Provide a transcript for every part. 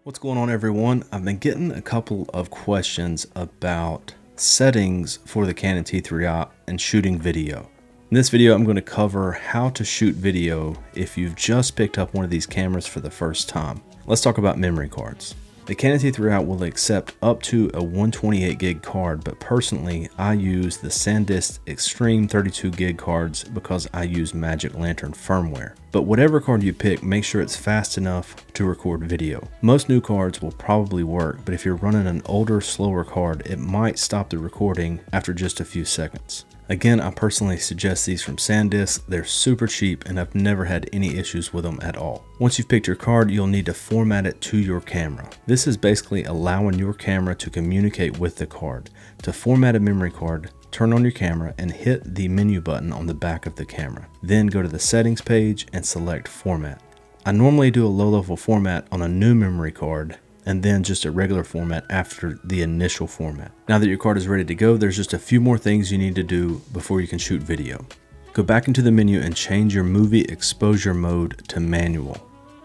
What's going on, everyone? I've been getting a couple of questions about settings for the Canon T3i and shooting video. In this video, I'm going to cover how to shoot video if you've just picked up one of these cameras for the first time. Let's talk about memory cards. The Canon T3i will accept up to a 128 gig card, but personally, I use the SanDisk Extreme 32 gig cards because I use Magic Lantern firmware. But whatever card you pick, make sure it's fast enough to record video. Most new cards will probably work, but if you're running an older, slower card, it might stop the recording after just a few seconds. Again, I personally suggest these from SanDisk. They're super cheap and I've never had any issues with them at all. Once you've picked your card, you'll need to format it to your camera. This is basically allowing your camera to communicate with the card. To format a memory card, turn on your camera and hit the menu button on the back of the camera. Then go to the settings page and select format. I normally do a low-level format on a new memory card and then just a regular format after the initial format. Now that your card is ready to go, there's just a few more things you need to do before you can shoot video. Go back into the menu and change your movie exposure mode to manual.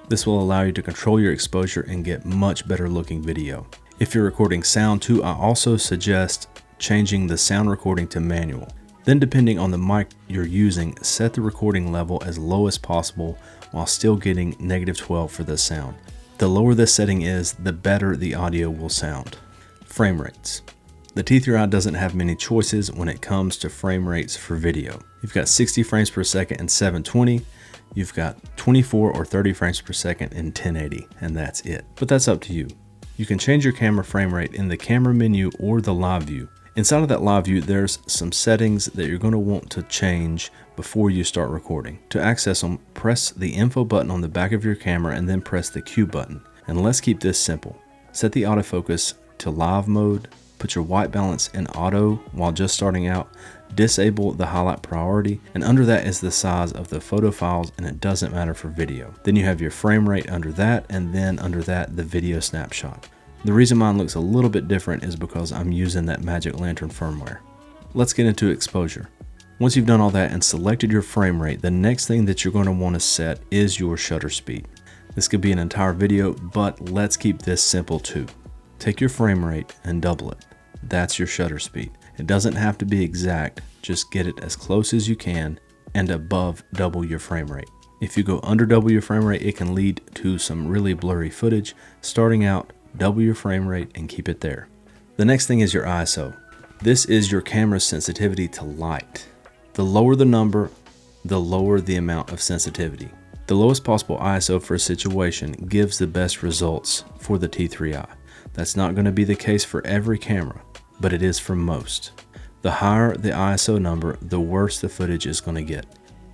This will allow you to control your exposure and get much better looking video. If you're recording sound too, I also suggest changing the sound recording to manual. Then, depending on the mic you're using, set the recording level as low as possible while still getting -12 for the sound. The lower this setting is, the better the audio will sound. Frame rates. The T3i doesn't have many choices when it comes to frame rates for video. You've got 60 frames per second in 720, you've got 24 or 30 frames per second in 1080, and that's it. But that's up to you. You can change your camera frame rate in the camera menu or the live view. Inside of that live view, there's some settings that you're going to want to change before you start recording. To access them, press the info button on the back of your camera and then press the Q button. And let's keep this simple. Set the autofocus to live mode, put your white balance in auto while just starting out, disable the highlight priority, and under that is the size of the photo files, and it doesn't matter for video. Then you have your frame rate under that, and then under that, the video snapshot. The reason mine looks a little bit different is because I'm using that Magic Lantern firmware. Let's get into exposure. Once you've done all that and selected your frame rate, the next thing that you're going to want to set is your shutter speed. This could be an entire video, but let's keep this simple too. Take your frame rate and double it. That's your shutter speed. It doesn't have to be exact, just get it as close as you can and above double your frame rate. If you go under double your frame rate, it can lead to some really blurry footage. Starting out, double your frame rate and keep it there. The next thing is your ISO. This is your camera's sensitivity to light. The lower the number, the lower the amount of sensitivity. The lowest possible ISO for a situation gives the best results for the T3i. That's not going to be the case for every camera, but it is for most. The higher the ISO number, the worse the footage is going to get.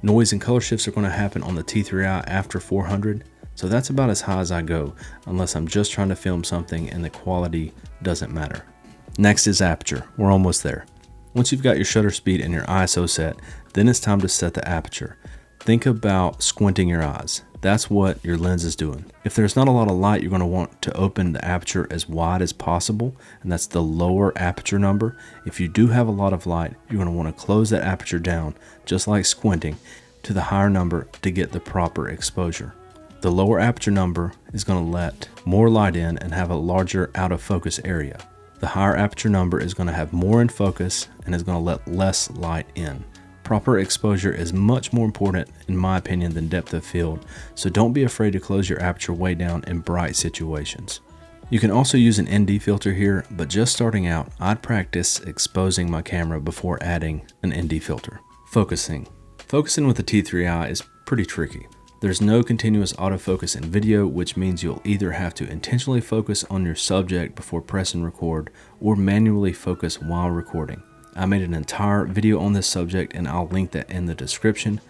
Noise and color shifts are going to happen on the T3i after 400. So that's about as high as I go, unless I'm just trying to film something and the quality doesn't matter. Next is aperture. We're almost there. Once you've got your shutter speed and your ISO set, then it's time to set the aperture. Think about squinting your eyes. That's what your lens is doing. If there's not a lot of light, you're going to want to open the aperture as wide as possible, and that's the lower aperture number. If you do have a lot of light, you're going to want to close that aperture down, just like squinting, to the higher number to get the proper exposure. The lower aperture number is going to let more light in and have a larger out of focus area. The higher aperture number is going to have more in focus and is going to let less light in. Proper exposure is much more important, in my opinion, than depth of field, so don't be afraid to close your aperture way down in bright situations. You can also use an ND filter here, but just starting out, I'd practice exposing my camera before adding an ND filter. Focusing. Focusing with the T3i is pretty tricky. There's no continuous autofocus in video, which means you'll either have to intentionally focus on your subject before pressing record or manually focus while recording. I made an entire video on this subject and I'll link that in the description.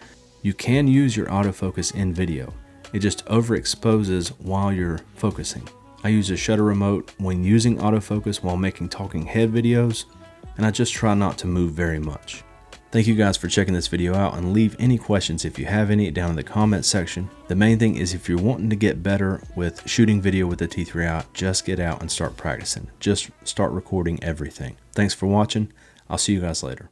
You can use your autofocus in video. It just overexposes while you're focusing. I use a shutter remote when using autofocus while making talking head videos, and I just try not to move very much. Thank you guys for checking this video out, and leave any questions if you have any down in the comment section. The main thing is, if you're wanting to get better with shooting video with the T3i, just get out and start practicing. Just start recording everything. Thanks for watching. I'll see you guys later.